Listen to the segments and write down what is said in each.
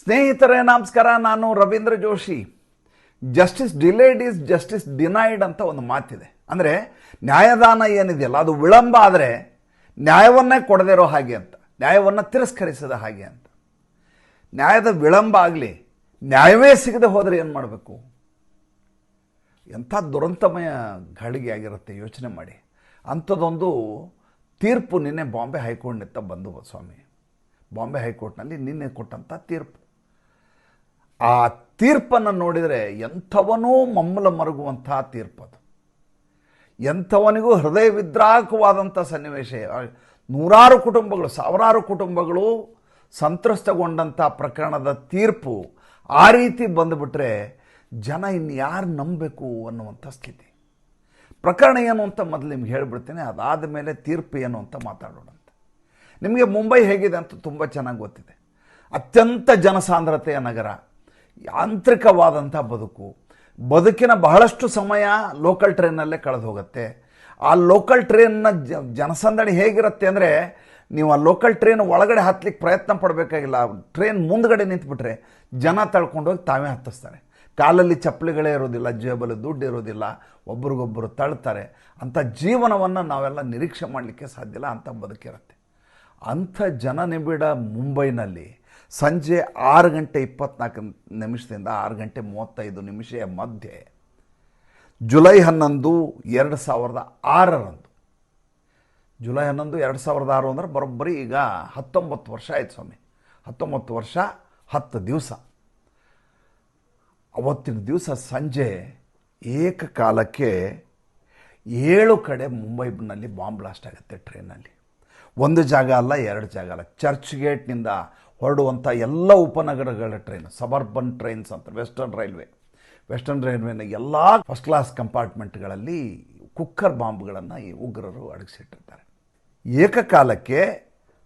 ಸ್ನೇಹಿತರೇ ನಮಸ್ಕಾರ. ನಾನು Ravindra Joshi. Justice delayed is justice denied ಅಂತ ಒಂದು ಮಾತಿದೆ. ಅಂದರೆ ನ್ಯಾಯದಾನ ಏನಿದೆಯಲ್ಲ ಅದು ವಿಳಂಬ ಆದರೆ ನ್ಯಾಯವನ್ನೇ ಕೊಡದೇ ಇರೋ ಹಾಗೆ ಅಂತ, ನ್ಯಾಯವನ್ನು ತಿರಸ್ಕರಿಸಿದ ಹಾಗೆ ಅಂತ. ನ್ಯಾಯದ ವಿಳಂಬ ಆಗಲಿ, ನ್ಯಾಯವೇ ಸಿಗದೆ ಹೋದರೆ ಏನು ಮಾಡಬೇಕು? ಎಂಥ ದುರಂತಮಯ ಘಳಿಗೆ ಆಗಿರುತ್ತೆ, ಯೋಚನೆ ಮಾಡಿ. ಅಂಥದ್ದೊಂದು ತೀರ್ಪು ನಿನ್ನೆ ಬಾಂಬೆ ಹೈಕೋರ್ಟ್ನಿಂದ ಬಂದು ಸ್ವಾಮಿ. ಬಾಂಬೆ ಹೈಕೋರ್ಟ್ನಲ್ಲಿ ನಿನ್ನೆ ಕೊಟ್ಟಂಥ ತೀರ್ಪು, ಆ ತೀರ್ಪನ್ನು ನೋಡಿದರೆ ಎಂಥವನೂ ಮಮ್ಮಲ ಮರುಗುವಂಥ ತೀರ್ಪದು. ಎಂಥವನಿಗೂ ಹೃದಯ ವಿದ್ರಾವಕವಾದಂಥ ಸನ್ನಿವೇಶ. ನೂರಾರು ಕುಟುಂಬಗಳು, ಸಾವಿರಾರು ಕುಟುಂಬಗಳು ಸಂತ್ರಸ್ತಗೊಂಡಂಥ ಪ್ರಕರಣದ ತೀರ್ಪು ಆ ರೀತಿ ಬಂದುಬಿಟ್ರೆ ಜನ ಇನ್ಯಾರು ನಂಬಬೇಕು ಅನ್ನುವಂಥ ಸ್ಥಿತಿ. ಪ್ರಕರಣ ಏನು ಅಂತ ಮೊದಲು ನಿಮ್ಗೆ ಹೇಳಿಬಿಡ್ತೀನಿ, ಅದಾದ ಮೇಲೆ ತೀರ್ಪು ಏನು ಅಂತ ಮಾತಾಡೋಣ ಅಂತ. ನಿಮಗೆ ಮುಂಬೈ ಹೇಗಿದೆ ಅಂತ ತುಂಬ ಚೆನ್ನಾಗಿ ಗೊತ್ತಿದೆ. ಅತ್ಯಂತ ಜನಸಾಂದ್ರತೆಯ ನಗರ, ಯಾಂತ್ರಿಕವಾದಂಥ ಬದುಕಿನ ಬಹಳಷ್ಟು ಸಮಯ ಲೋಕಲ್ ಟ್ರೈನಲ್ಲೇ ಕಳೆದು ಹೋಗುತ್ತೆ. ಆ ಲೋಕಲ್ ಟ್ರೈನ್ನ ಜನಸಂದಣಿ ಹೇಗಿರುತ್ತೆ ಅಂದರೆ, ನೀವು ಆ ಲೋಕಲ್ ಟ್ರೈನ್ ಒಳಗಡೆ ಹತ್ತಲಿಕ್ಕೆ ಪ್ರಯತ್ನ ಪಡಬೇಕಾಗಿಲ್ಲ. ಟ್ರೈನ್ ಮುಂದ್ಗಡೆ ನಿಂತುಬಿಟ್ರೆ ಜನ ತಳ್ಕೊಂಡೋಗಿ ತಾವೇ ಹತ್ತಿಸ್ತಾರೆ. ಕಾಲಲ್ಲಿ ಚಪ್ಪಲಿಗಳೇ ಇರೋದಿಲ್ಲ, ಜೇಬಲ್ಲಿ ದುಡ್ಡು ಇರೋದಿಲ್ಲ, ಒಬ್ರಿಗೊಬ್ಬರು ತಳ್ತಾರೆ. ಅಂಥ ಜೀವನವನ್ನು ನಾವೆಲ್ಲ ನಿರೀಕ್ಷೆ ಮಾಡಲಿಕ್ಕೆ ಸಾಧ್ಯ ಇಲ್ಲ. ಅಂಥ ಬದುಕಿರುತ್ತೆ. ಅಂಥ ಜನನಿಬಿಡ ಮುಂಬೈನಲ್ಲಿ ಸಂಜೆ 6:24 6:35 ಮಧ್ಯೆ ಜುಲೈ 11, 2006 ಜುಲೈ 11, 2006 ಅಂದರೆ ಬರೋಬ್ಬರಿ ಈಗ 19 ವರ್ಷ ಆಯ್ತು ಸ್ವಾಮಿ. 19 ವರ್ಷ 10 ದಿವಸ. ಅವತ್ತಿನ ದಿವಸ ಸಂಜೆ ಏಕಕಾಲಕ್ಕೆ 7 ಕಡೆ ಮುಂಬೈನಲ್ಲಿ ಬಾಂಬ್ ಬ್ಲಾಸ್ಟ್ ಆಗುತ್ತೆ ಟ್ರೈನಲ್ಲಿ. ಒಂದು ಜಾಗ ಅಲ್ಲ, 2 ಜಾಗ ಅಲ್ಲ. ಚರ್ಚ್ ಗೇಟ್ನಿಂದ ಹೊರಡುವಂಥ ಎಲ್ಲ ಉಪನಗರಗಳ ಟ್ರೈನ್, ಸಬರ್ಬನ್ ಟ್ರೈನ್ಸ್ ಅಂತ, ವೆಸ್ಟರ್ನ್ ರೈಲ್ವೇನ ಎಲ್ಲ ಫಸ್ಟ್ ಕ್ಲಾಸ್ ಕಂಪಾರ್ಟ್ಮೆಂಟ್ಗಳಲ್ಲಿ ಕುಕ್ಕರ್ ಬಾಂಬ್ಗಳನ್ನು ಈ ಉಗ್ರರು ಅಡಗಿಸಿಟ್ಟಿರ್ತಾರೆ. ಏಕಕಾಲಕ್ಕೆ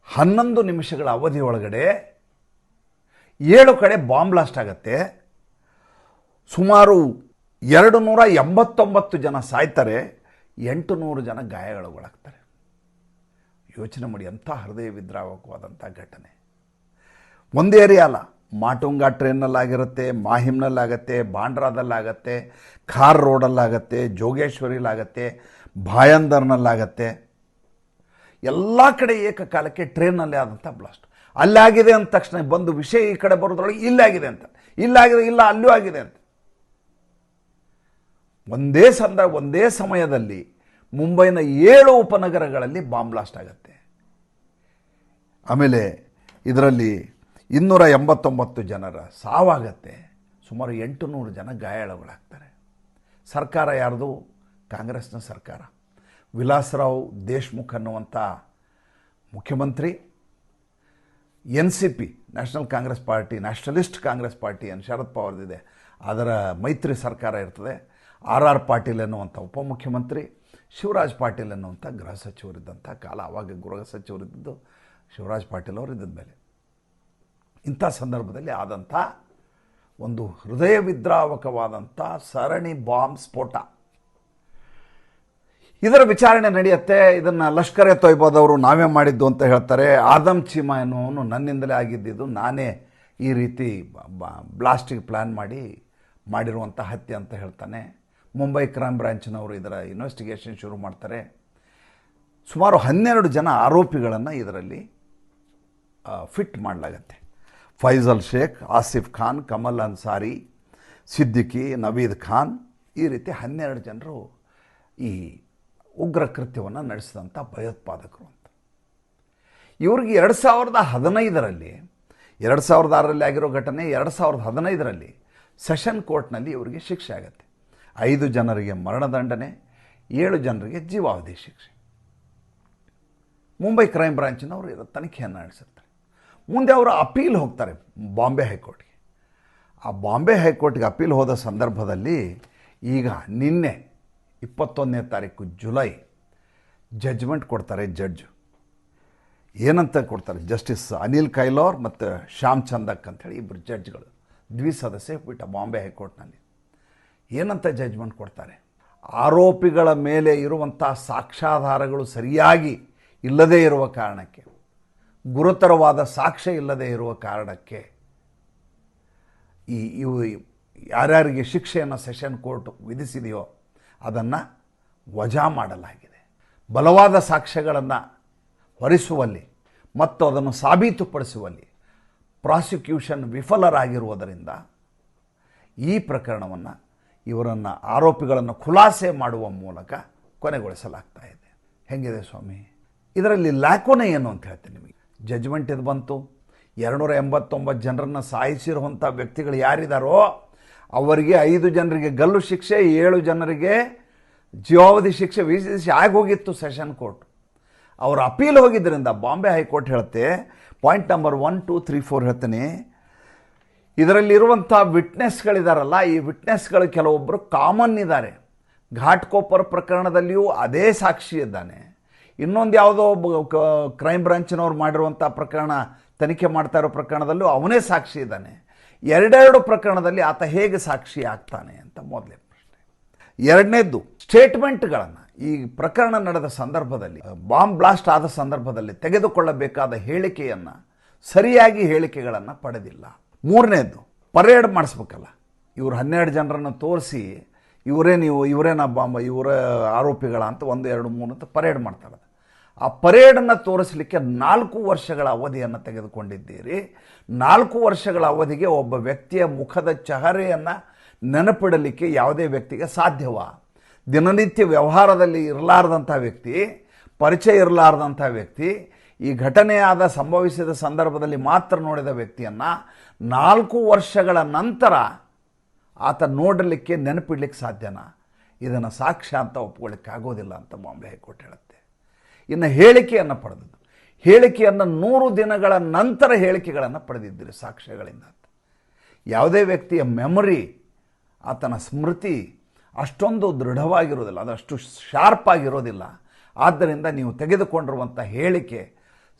11 ನಿಮಿಷಗಳ ಅವಧಿ ಒಳಗಡೆ 7 ಕಡೆ ಬಾಂಬ್ ಬ್ಲಾಸ್ಟ್ ಆಗುತ್ತೆ. ಸುಮಾರು 289 ಜನ ಸಾಯ್ತಾರೆ, 800 ಜನ ಗಾಯಗೊಳಗಾಗ್ತಾರೆ. ಯೋಚನೆ ಮಾಡಿ, ಅಂಥ ಹೃದಯ ವಿದ್ರಾವಕವಾದಂಥ ಘಟನೆ. ಒಂದು ಏರಿಯಾ ಅಲ್ಲ, ಮಾಟುಂಗಾ ಟ್ರೈನ್ನಲ್ಲಾಗಿರುತ್ತೆ, ಮಾಹಿಮ್ನಲ್ಲಾಗತ್ತೆ, ಬಾಂಡ್ರಾದಲ್ಲಾಗತ್ತೆ, ಖಾರ್ ರೋಡಲ್ಲಾಗತ್ತೆ, ಜೋಗೇಶ್ವರಿಲಾಗತ್ತೆ, ಭಾಯಂದರ್ನಲ್ಲಾಗತ್ತೆ. ಎಲ್ಲ ಕಡೆ ಏಕಕಾಲಕ್ಕೆ ಟ್ರೈನ್ನಲ್ಲೇ ಆದಂಥ ಬ್ಲಾಸ್ಟ್. ಅಲ್ಲಾಗಿದೆ ಅಂದ ತಕ್ಷಣ ಬಂದು ವಿಷಯ ಈ ಕಡೆ ಬರೋದ್ರೊಳಗೆ ಇಲ್ಲಾಗಿದೆ ಅಂತ, ಇಲ್ಲಾಗಿದೆ, ಇಲ್ಲ ಅಲ್ಲೂ ಆಗಿದೆ ಅಂತ. ಒಂದೇ ಸಮಯದಲ್ಲಿ ಮುಂಬೈನ 7 ಉಪನಗರಗಳಲ್ಲಿ ಬಾಂಬ್ ಬ್ಲಾಸ್ಟ್ ಆಗುತ್ತೆ. ಆಮೇಲೆ ಇದರಲ್ಲಿ 289 ಜನರ ಸಾವಾಗತ್ತೆ, ಸುಮಾರು 800 ಜನ ಗಾಯಗೊಳಗಾಗ್ತಾರೆ. ಸರ್ಕಾರ ಯಾರ್ದು? ಕಾಂಗ್ರೆಸ್ನ ಸರ್ಕಾರ. ವಿಲಾಸರಾವ್ ದೇಶ್ಮುಖ್ ಅನ್ನುವಂಥ ಮುಖ್ಯಮಂತ್ರಿ, NCP national Congress party, nationalist Congress party ಏನು ಶರದ್ ಪವಾರ್ದಿದೆ, ಅದರ ಮೈತ್ರಿ ಸರ್ಕಾರ ಇರ್ತದೆ. RR ಪಾಟೀಲ್ ಎನ್ನುವಂಥ ಉಪಮುಖ್ಯಮಂತ್ರಿ, ಶಿವರಾಜ್ ಪಾಟೀಲ್ ಎನ್ನುವಂಥ ಗೃಹ ಸಚಿವರಿದ್ದಂಥ ಕಾಲ. ಆವಾಗ ಗೃಹ ಸಚಿವರಿದ್ದು ಶಿವರಾಜ್ ಪಾಟೀಲ್ ಅವರು ಇದ್ದ ಮೇಲೆ. ಇಂಥ ಸಂದರ್ಭದಲ್ಲಿ ಆದಂಥ ಒಂದು ಹೃದಯ ವಿದ್ರಾವಕವಾದಂಥ ಸರಣಿ ಬಾಂಬ್ ಸ್ಫೋಟ. ಇದರ ವಿಚಾರಣೆ ನಡೆಯುತ್ತೆ. ಇದನ್ನು ಲಷ್ಕರ್ ಎ ತೊಯ್ಬಾದವರು ನಾವೇ ಮಾಡಿದ್ದು ಅಂತ ಹೇಳ್ತಾರೆ. ಆದಮ್ ಚೀಮಾ ಎನ್ನುವನು ನನ್ನಿಂದಲೇ ಆಗಿದ್ದಿದ್ದು, ನಾನೇ ಈ ರೀತಿ ಬ್ಲಾಸ್ಟಿಗೆ ಪ್ಲ್ಯಾನ್ ಮಾಡಿರುವಂಥ ಹತ್ಯೆ ಅಂತ ಹೇಳ್ತಾನೆ. ಮುಂಬೈ ಕ್ರೈಮ್ ಬ್ರಾಂಚ್ನವರು ಇದರ ಇನ್ವೆಸ್ಟಿಗೇಷನ್ ಶುರು ಮಾಡ್ತಾರೆ. ಸುಮಾರು 12 ಜನ ಆರೋಪಿಗಳನ್ನು ಇದರಲ್ಲಿ ಫಿಟ್ ಮಾಡಲಾಗತ್ತೆ. ಫೈಜಲ್ ಶೇಖ್, ಆಸಿಫ್ ಖಾನ್, ಕಮಲ್ ಅನ್ಸಾರಿ, ಸಿದ್ದಿಕಿ, ನವೀದ್ ಖಾನ್, ಈ ರೀತಿ 12 ಜನರು ಈ ಉಗ್ರ ಕೃತ್ಯವನ್ನು ನಡೆಸಿದಂಥ ಭಯೋತ್ಪಾದಕರು ಅಂತ. ಇವ್ರಿಗೆ 2015ರಲ್ಲಿ 2006ರಲ್ಲಿ ಆಗಿರೋ ಘಟನೆ, 2015ರಲ್ಲಿ ಸೆಷನ್ ಕೋರ್ಟ್ನಲ್ಲಿ ಇವರಿಗೆ ಶಿಕ್ಷೆ ಆಗುತ್ತೆ. 5 ಜನರಿಗೆ ಮರಣದಂಡನೆ, 7 ಜನರಿಗೆ ಜೀವಾವಧಿ ಶಿಕ್ಷೆ. ಮುಂಬೈ ಕ್ರೈಮ್ ಬ್ರಾಂಚಿನವರು ಇದರ ತನಿಖೆಯನ್ನು ನಡೆಸಿರ್ತಾರೆ. ಮುಂದೆ ಅವರು ಅಪೀಲ್ ಹೋಗ್ತಾರೆ ಬಾಂಬೆ ಹೈಕೋರ್ಟ್ಗೆ. ಆ ಬಾಂಬೆ ಹೈಕೋರ್ಟ್ಗೆ ಅಪೀಲ್ ಹೋದ ಸಂದರ್ಭದಲ್ಲಿ ಈಗ ನಿನ್ನೆ 21ನೇ ತಾರೀಕು ಜುಲೈ ಜಡ್ಜ್ಮೆಂಟ್ ಕೊಡ್ತಾರೆ. ಜಡ್ಜ್ ಏನಂತ ಕೊಡ್ತಾರೆ? ಜಸ್ಟಿಸ್ ಅನಿಲ್ ಕೈಲೋರ್ ಮತ್ತು ಶ್ಯಾಮ್ ಚಂದಕ್ ಅಂಥೇಳಿ 2 ಜಡ್ಜ್ಗಳು, ದ್ವಿಸದಸ್ಯ ಪೀಠ ಬಾಂಬೆ ಹೈಕೋರ್ಟ್ನಲ್ಲಿ. ಏನಂತ ಜಡ್ಜ್ಮೆಂಟ್ ಕೊಡ್ತಾರೆ? ಆರೋಪಿಗಳ ಮೇಲೆ ಇರುವಂಥ ಸಾಕ್ಷ್ಯಾಧಾರಗಳು ಸರಿಯಾಗಿ ಇಲ್ಲದೇ ಇರುವ ಕಾರಣಕ್ಕೆ, ಗುರುತರವಾದ ಸಾಕ್ಷ್ಯ ಇಲ್ಲದೇ ಇರುವ ಕಾರಣಕ್ಕೆ ಇವು ಯಾರ್ಯಾರಿಗೆ ಶಿಕ್ಷೆಯನ್ನು ಸೆಷನ್ ಕೋರ್ಟ್ ವಿಧಿಸಿದೆಯೋ ಅದನ್ನು ವಜಾ ಮಾಡಲಾಗಿದೆ. ಬಲವಾದ ಸಾಕ್ಷ್ಯಗಳನ್ನು ಹೊರಿಸುವಲ್ಲಿ ಮತ್ತು ಅದನ್ನು ಸಾಬೀತುಪಡಿಸುವಲ್ಲಿ ಪ್ರಾಸಿಕ್ಯೂಷನ್ ವಿಫಲರಾಗಿರುವುದರಿಂದ ಈ ಪ್ರಕರಣವನ್ನು ಇವರನ್ನು ಆರೋಪಿಗಳನ್ನು ಖುಲಾಸೆ ಮಾಡುವ ಮೂಲಕ ಕೊನೆಗೊಳಿಸಲಾಗ್ತಾ ಇದೆ. ಹೆಂಗಿದೆ ಸ್ವಾಮಿ? ಇದರಲ್ಲಿ ಲ್ಯಾಕೋನೆ ಏನು ಅಂತ ಹೇಳ್ತೀನಿ ನಿಮಗೆ. ಜಜ್ಮೆಂಟ್ ಇದು ಬಂತು, 289 ಜನರನ್ನು ಸಾಯಿಸಿರುವಂಥ ವ್ಯಕ್ತಿಗಳು ಯಾರಿದ್ದಾರೋ ಅವರಿಗೆ 5 ಜನರಿಗೆ ಗಲ್ಲು ಶಿಕ್ಷೆ, 7 ಜನರಿಗೆ ಜೀವಾವಧಿ ಶಿಕ್ಷೆ ವಿಧಿಸಿ ಆಗೋಗಿತ್ತು ಸೆಷನ್ ಕೋರ್ಟ್. ಅವರು ಅಪೀಲ್ ಹೋಗಿದ್ದರಿಂದ ಬಾಂಬೆ ಹೈಕೋರ್ಟ್ ಹೇಳುತ್ತೆ, ಪಾಯಿಂಟ್ ನಂಬರ್ 1, 2, 3, 4 ಹೇಳ್ತೀನಿ, ಇದರಲ್ಲಿರುವಂಥ ವಿಟ್ನೆಸ್ಗಳಿದಾರಲ್ಲ, ಈ ವಿಟ್ನೆಸ್ಗಳು ಕೆಲವೊಬ್ಬರು ಕಾಮನ್ ಇದ್ದಾರೆ. ಘಾಟ್ಕೋಪರ್ ಪ್ರಕರಣದಲ್ಲಿಯೂ ಅದೇ ಸಾಕ್ಷಿ ಇದ್ದಾನೆ. ಇನ್ನೊಂದು ಯಾವುದೋ ಕ್ರೈಮ್ ಬ್ರಾಂಚಿನವ್ರು ಮಾಡಿರುವಂಥ ಪ್ರಕರಣ, ತನಿಖೆ ಮಾಡ್ತಾ ಇರೋ ಪ್ರಕರಣದಲ್ಲೂ ಅವನೇ ಸಾಕ್ಷಿ ಇದ್ದಾನೆ. ಎರಡೆರಡು ಪ್ರಕರಣದಲ್ಲಿ ಆತ ಹೇಗೆ ಸಾಕ್ಷಿ ಆಗ್ತಾನೆ ಅಂತ ಮೊದಲೇ ಪ್ರಶ್ನೆ. ಎರಡನೇದ್ದು, ಸ್ಟೇಟ್ಮೆಂಟ್ಗಳನ್ನು ಈ ಪ್ರಕರಣ ನಡೆದ ಸಂದರ್ಭದಲ್ಲಿ, ಬಾಂಬ್ ಬ್ಲಾಸ್ಟ್ ಆದ ಸಂದರ್ಭದಲ್ಲಿ ತೆಗೆದುಕೊಳ್ಳಬೇಕಾದ ಹೇಳಿಕೆಯನ್ನು, ಸರಿಯಾಗಿ ಹೇಳಿಕೆಗಳನ್ನು ಪಡೆದಿಲ್ಲ. ಮೂರನೇದ್ದು, ಪರೇಡ್ ಮಾಡಿಸ್ಬೇಕಲ್ಲ, ಇವರು 12 ಜನರನ್ನು ತೋರಿಸಿ ಇವರೇನ ಬಾಂಬ್, ಇವರ ಆರೋಪಿಗಳ ಅಂತ 1, 2, 3 ಅಂತ ಪರೇಡ್ ಮಾಡ್ತಾರೆ. ಆ ಪರೇಡನ್ನು ತೋರಿಸಲಿಕ್ಕೆ 4 ವರ್ಷಗಳ ಅವಧಿಯನ್ನು ತೆಗೆದುಕೊಂಡಿದ್ದೀರಿ. 4 ವರ್ಷಗಳ ಅವಧಿಗೆ ಒಬ್ಬ ವ್ಯಕ್ತಿಯ ಮುಖದ ಚಹರೆಯನ್ನು ನೆನಪಿಡಲಿಕ್ಕೆ ಯಾವುದೇ ವ್ಯಕ್ತಿಗೆ ಸಾಧ್ಯವಾ? ದಿನನಿತ್ಯ ವ್ಯವಹಾರದಲ್ಲಿ ಇರಲಾರ್ದಂಥ ವ್ಯಕ್ತಿ, ಪರಿಚಯ ಇರಲಾರ್ದಂಥ ವ್ಯಕ್ತಿ, ಈ ಘಟನೆಯಾದ ಸಂಭವಿಸಿದ ಸಂದರ್ಭದಲ್ಲಿ ಮಾತ್ರ ನೋಡಿದ ವ್ಯಕ್ತಿಯನ್ನು 4 ವರ್ಷಗಳ ನಂತರ ಆತ ನೋಡಲಿಕ್ಕೆ, ನೆನಪಿಡ್ಲಿಕ್ಕೆ ಸಾಧ್ಯನಾ? ಇದನ್ನು ಸಾಕ್ಷ್ಯ ಅಂತ ಒಪ್ಕೊಳ್ಳಿಕ್ಕೆ ಆಗೋದಿಲ್ಲ ಅಂತ ಬಾಂಬೆ ಹೈಕೋರ್ಟ್ ಹೇಳುತ್ತೆ. ಇನ್ನು ಹೇಳಿಕೆಯನ್ನು ಪಡೆದದ್ದು, ಹೇಳಿಕೆಯನ್ನು 100 ದಿನಗಳ ನಂತರ ಹೇಳಿಕೆಗಳನ್ನು ಪಡೆದಿದ್ದೀರಿ ಸಾಕ್ಷ್ಯಗಳಿಂದ. ಯಾವುದೇ ವ್ಯಕ್ತಿಯ ಮೆಮೊರಿ, ಆತನ ಸ್ಮೃತಿ ಅಷ್ಟೊಂದು ದೃಢವಾಗಿರೋದಿಲ್ಲ, ಅದಷ್ಟು ಶಾರ್ಪ್ ಆಗಿರೋದಿಲ್ಲ. ಆದ್ದರಿಂದ ನೀವು ತೆಗೆದುಕೊಂಡಿರುವಂಥ ಹೇಳಿಕೆ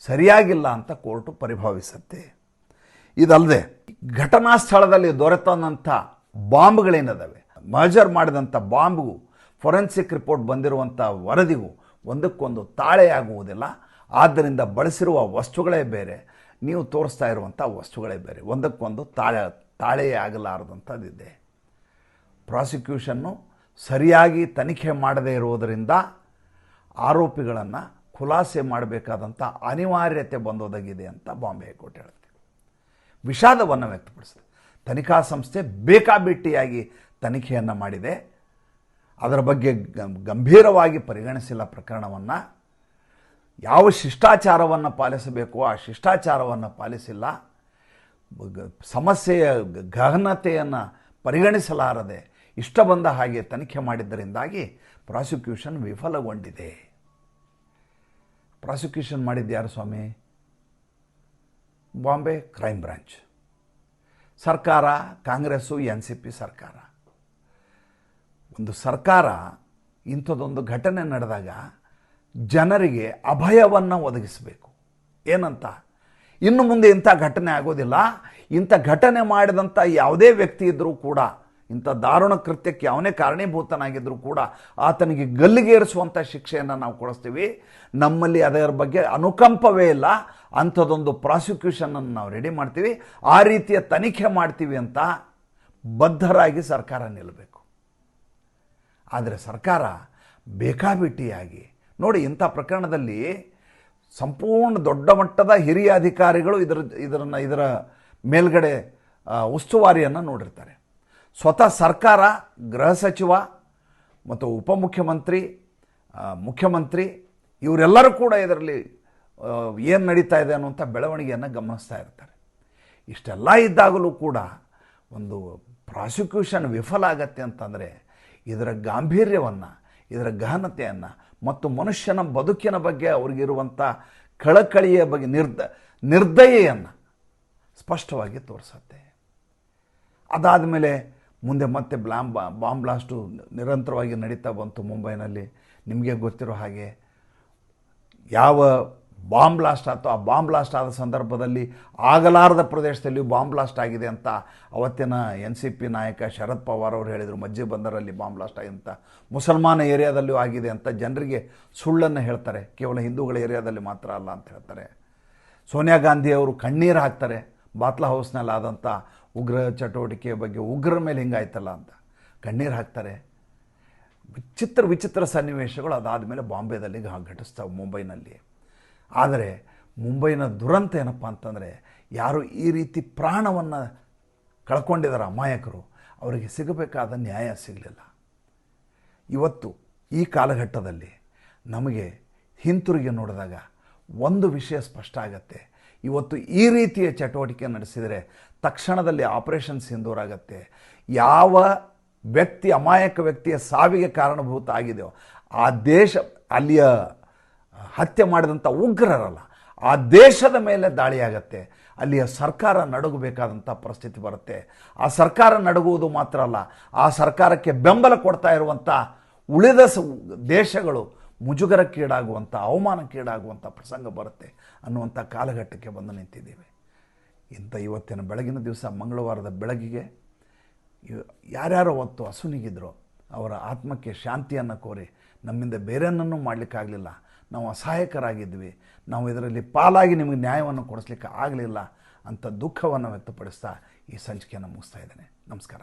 ಸರಿಯಾಗಿಲ್ಲ ಅಂತ ಕೋರ್ಟು ಪರಿಭಾವಿಸುತ್ತೆ. ಇದಲ್ಲದೆ ಘಟನಾ ಸ್ಥಳದಲ್ಲಿ ದೊರೆತಂಥ ಬಾಂಬ್ಗಳೇನಿದ್ದಾವೆ, ಮರ್ಜರ್ ಮಾಡಿದಂಥ ಬಾಂಬ್ಗೂ ಫೊರೆನ್ಸಿಕ್ ರಿಪೋರ್ಟ್ ಬಂದಿರುವಂಥ ವರದಿಗೂ ಒಂದಕ್ಕೊಂದು ತಾಳೆಯಾಗುವುದಿಲ್ಲ. ಆದ್ದರಿಂದ ಬಳಸಿರುವ ವಸ್ತುಗಳೇ ಬೇರೆ, ನೀವು ತೋರಿಸ್ತಾ ಇರುವಂಥ ವಸ್ತುಗಳೇ ಬೇರೆ, ಒಂದಕ್ಕೊಂದು ತಾಳೆಯೇ ಆಗಲಾರದಂಥದ್ದಿದೆ. ಪ್ರಾಸಿಕ್ಯೂಷನ್ನು ಸರಿಯಾಗಿ ತನಿಖೆ ಮಾಡದೇ ಇರುವುದರಿಂದ ಆರೋಪಿಗಳನ್ನು ಖುಲಾಸೆ ಮಾಡಬೇಕಾದಂಥ ಅನಿವಾರ್ಯತೆ ಬಂದೊದಗಿದೆ ಅಂತ ಬಾಂಬೆ ಹೈಕೋರ್ಟ್ ಹೇಳುತ್ತೆ. ವಿಷಾದವನ್ನು ವ್ಯಕ್ತಪಡಿಸಿದೆ. ತನಿಖಾ ಸಂಸ್ಥೆ ಬೇಕಾಬಿಟ್ಟಿಯಾಗಿ ತನಿಖೆಯನ್ನು ಮಾಡಿದೆ, ಅದರ ಬಗ್ಗೆ ಗಂಭೀರವಾಗಿ ಪರಿಗಣಿಸಿಲ್ಲ ಪ್ರಕರಣವನ್ನು. ಯಾವ ಶಿಷ್ಟಾಚಾರವನ್ನು ಪಾಲಿಸಬೇಕು ಆ ಶಿಷ್ಟಾಚಾರವನ್ನು ಪಾಲಿಸಿಲ್ಲ. ಸಮಸ್ಯೆಯ ಗಹನತೆಯನ್ನು ಪರಿಗಣಿಸಲಾರದೆ ಇಷ್ಟ ಬಂದ ಹಾಗೆ ತನಿಖೆ ಮಾಡಿದ್ದರಿಂದಾಗಿ ಪ್ರಾಸಿಕ್ಯೂಷನ್ ವಿಫಲಗೊಂಡಿದೆ. ಪ್ರಾಸಿಕ್ಯೂಷನ್ ಮಾಡಿದ್ಯಾರು ಸ್ವಾಮಿ? ಬಾಂಬೆ ಕ್ರೈಮ್ ಬ್ರಾಂಚ್ ಸರ್ಕಾರ, ಕಾಂಗ್ರೆಸ್ಸು, NCP ಸರ್ಕಾರ. ಒಂದು ಸರ್ಕಾರ ಇಂಥದ್ದೊಂದು ಘಟನೆ ನಡೆದಾಗ ಜನರಿಗೆ ಅಭಯವನ್ನು ಒದಗಿಸಬೇಕು. ಏನಂತ? ಇನ್ನು ಮುಂದೆ ಇಂಥ ಘಟನೆ ಆಗೋದಿಲ್ಲ, ಇಂಥ ಘಟನೆ ಮಾಡಿದಂಥ ಯಾವುದೇ ವ್ಯಕ್ತಿ ಇದ್ದರೂ ಕೂಡ, ಇಂಥ ದಾರುಣ ಕೃತ್ಯಕ್ಕೆ ಅವನೇ ಕಾರಣೀಭೂತನಾಗಿದ್ದರೂ ಕೂಡ ಆತನಿಗೆ ಗಲ್ಲಿಗೇರಿಸುವಂಥ ಶಿಕ್ಷೆಯನ್ನು ನಾವು ಕೊಡಿಸ್ತೀವಿ. ನಮ್ಮಲ್ಲಿ ಅದರ ಬಗ್ಗೆ ಅನುಕಂಪವೇ ಇಲ್ಲ, ಅಂಥದ್ದೊಂದು ಪ್ರಾಸಿಕ್ಯೂಷನನ್ನು ನಾವು ರೆಡಿ ಮಾಡ್ತೀವಿ, ಆ ರೀತಿಯ ತನಿಖೆ ಮಾಡ್ತೀವಿ ಅಂತ ಬದ್ಧರಾಗಿ ಸರ್ಕಾರ ನಿಲ್ಲಬೇಕು. ಆದರೆ ಸರ್ಕಾರ ಬೇಕಾಬಿಟ್ಟಿಯಾಗಿ ನೋಡಿ, ಇಂಥ ಪ್ರಕರಣದಲ್ಲಿ ಸಂಪೂರ್ಣ ದೊಡ್ಡ ಮಟ್ಟದ ಹಿರಿಯ ಅಧಿಕಾರಿಗಳು ಇದರ ಮೇಲ್ಗಡೆ ಉಸ್ತುವಾರಿಯನ್ನು ನೋಡಿರ್ತಾರೆ. ಸ್ವತಃ ಸರ್ಕಾರ, ಗೃಹ ಸಚಿವ ಮತ್ತು ಉಪಮುಖ್ಯಮಂತ್ರಿ, ಮುಖ್ಯಮಂತ್ರಿ ಇವರೆಲ್ಲರೂ ಕೂಡ ಇದರಲ್ಲಿ ಏನು ನಡೀತಾ ಇದೆ ಅನ್ನುವಂಥ ಬೆಳವಣಿಗೆಯನ್ನು ಗಮನಿಸ್ತಾ ಇರ್ತಾರೆ. ಇಷ್ಟೆಲ್ಲ ಇದ್ದಾಗಲೂ ಕೂಡ ಒಂದು ಪ್ರಾಸಿಕ್ಯೂಷನ್ ವಿಫಲ ಆಗತ್ತೆ ಅಂತಂದರೆ ಇದರ ಗಾಂಭೀರ್ಯವನ್ನು, ಇದರ ಗಹನತೆಯನ್ನು ಮತ್ತು ಮನುಷ್ಯನ ಬದುಕಿನ ಬಗ್ಗೆ ಅವ್ರಿಗಿರುವಂಥ ಕಳಕಳಿಯ ಬಗ್ಗೆ ನಿರ್ದಯೆಯನ್ನು ಸ್ಪಷ್ಟವಾಗಿ ತೋರಿಸುತ್ತೆ. ಅದಾದ ಮೇಲೆ ಮುಂದೆ ಮತ್ತೆ ಬಾಂಬ್ ಬ್ಲಾಸ್ಟು ನಿರಂತರವಾಗಿ ನಡೀತಾ ಬಂತು ಮುಂಬೈನಲ್ಲಿ. ನಿಮಗೆ ಗೊತ್ತಿರೋ ಹಾಗೆ ಯಾವ ಬಾಂಬ್ ಬ್ಲಾಸ್ಟ್ ಆಯಿತು, ಆ ಬಾಂಬ್ ಬ್ಲಾಸ್ಟ್ ಆದ ಸಂದರ್ಭದಲ್ಲಿ ಆಗಲಾರದ ಪ್ರದೇಶದಲ್ಲಿಯೂ ಬಾಂಬ್ ಬ್ಲಾಸ್ಟ್ ಆಗಿದೆ ಅಂತ ಅವತ್ತಿನ NCP ನಾಯಕ ಶರದ್ ಪವಾರ್ ಅವರು ಹೇಳಿದರು. ಮಜ್ಜಿ ಬಂದರಲ್ಲಿ ಬಾಂಬ್ ಬ್ಲಾಸ್ಟ್ ಆಗಿದೆ ಅಂತ, ಮುಸಲ್ಮಾನ ಏರಿಯಾದಲ್ಲಿಯೂ ಆಗಿದೆ ಅಂತ ಜನರಿಗೆ ಸುಳ್ಳನ್ನು ಹೇಳ್ತಾರೆ. ಕೇವಲ ಹಿಂದೂಗಳ ಏರಿಯಾದಲ್ಲಿ ಮಾತ್ರ ಅಲ್ಲ ಅಂತ ಹೇಳ್ತಾರೆ. ಸೋನಿಯಾ ಗಾಂಧಿಯವರು ಕಣ್ಣೀರು ಹಾಕ್ತಾರೆ ಬಾತ್ಲಾ ಹೌಸ್ನಲ್ಲಿ ಆದಂಥ ಉಗ್ರ ಚಟುವಟಿಕೆಯ ಬಗ್ಗೆ ಉಗ್ರರ ಮೇಲೆ ಹಿಂಗಾಯ್ತಲ್ಲ ಅಂತ ಕಣ್ಣೀರು ಹಾಕ್ತಾರೆ. ವಿಚಿತ್ರ ಸನ್ನಿವೇಶಗಳು ಅದಾದಮೇಲೆ ಬಾಂಬೆದಲ್ಲಿ ಘಟಿಸ್ತವೆ, ಮುಂಬೈನಲ್ಲಿ. ಆದರೆ ಮುಂಬೈನ ದುರಂತ ಏನಪ್ಪ ಅಂತಂದರೆ, ಯಾರು ಈ ರೀತಿ ಪ್ರಾಣವನ್ನು ಕಳ್ಕೊಂಡಿದ್ದಾರೆ ಅಮಾಯಕರು, ಅವರಿಗೆ ಸಿಗಬೇಕಾದ ನ್ಯಾಯ ಸಿಗಲಿಲ್ಲ. ಇವತ್ತು ಈ ಕಾಲಘಟ್ಟದಲ್ಲಿ ನಮಗೆ ಹಿಂತಿರುಗಿ ನೋಡಿದಾಗ ಒಂದು ವಿಷಯ ಸ್ಪಷ್ಟ ಆಗತ್ತೆ. ಇವತ್ತು ಈ ರೀತಿಯ ಚಟುವಟಿಕೆ ನಡೆಸಿದರೆ ತಕ್ಷಣದಲ್ಲಿ ಆಪರೇಷನ್ ಸಿಂಧೂರ್ ಆಗತ್ತೆ. ಯಾವ ವ್ಯಕ್ತಿ ಅಮಾಯಕ ವ್ಯಕ್ತಿಯ ಸಾವಿಗೆ ಕಾರಣಭೂತ ಆಗಿದೆಯೋ ಆ ದೇಶ, ಅಲ್ಲಿಯ ಹತ್ಯೆ ಮಾಡಿದಂಥ ಉಗ್ರರಲ್ಲ, ಆ ದೇಶದ ಮೇಲೆ ದಾಳಿಯಾಗತ್ತೆ. ಅಲ್ಲಿಯ ಸರ್ಕಾರ ನಡುಗಬೇಕಾದಂಥ ಪರಿಸ್ಥಿತಿ ಬರುತ್ತೆ. ಆ ಸರ್ಕಾರ ನಡುಗುವುದು ಮಾತ್ರ ಅಲ್ಲ, ಆ ಸರ್ಕಾರಕ್ಕೆ ಬೆಂಬಲ ಕೊಡ್ತಾ ಇರುವಂಥ ಉಳಿದ ದೇಶಗಳು ಮುಜುಗರಕ್ಕೀಡಾಗುವಂಥ, ಅವಮಾನಕ್ಕೀಡಾಗುವಂಥ ಪ್ರಸಂಗ ಬರುತ್ತೆ ಅನ್ನುವಂಥ ಕಾಲಘಟ್ಟಕ್ಕೆ ಬಂದು ನಿಂತಿದ್ದೀವಿ. ಇಂಥ ಇವತ್ತಿನ ಬೆಳಗಿನ ದಿವಸ, ಮಂಗಳವಾರದ ಬೆಳಗಿಗೆ ಯಾರ್ಯಾರೋ ಹೊತ್ತು ಅಸುನಿಗಿದ್ರು ಅವರ ಆತ್ಮಕ್ಕೆ ಶಾಂತಿಯನ್ನು ಕೋರಿ, ನಮ್ಮಿಂದ ಬೇರೆಯನ್ನೂ ಮಾಡಲಿಕ್ಕಾಗಲಿಲ್ಲ, ನಾವು ಅಸಹಾಯಕರಾಗಿದ್ವಿ, ನಾವು ಇದರಲ್ಲಿ ಪಾಲಾಗಿ ನಿಮಗೆ ನ್ಯಾಯವನ್ನು ಕೊಡಿಸ್ಲಿಕ್ಕೆ ಆಗಲಿಲ್ಲ ಅಂತ ದುಃಖವನ್ನು ವ್ಯಕ್ತಪಡಿಸ್ತಾ ಈ ಸಂಚಿಕೆಯನ್ನು ಮುಗಿಸ್ತಾ ಇದ್ದೇನೆ. ನಮಸ್ಕಾರ.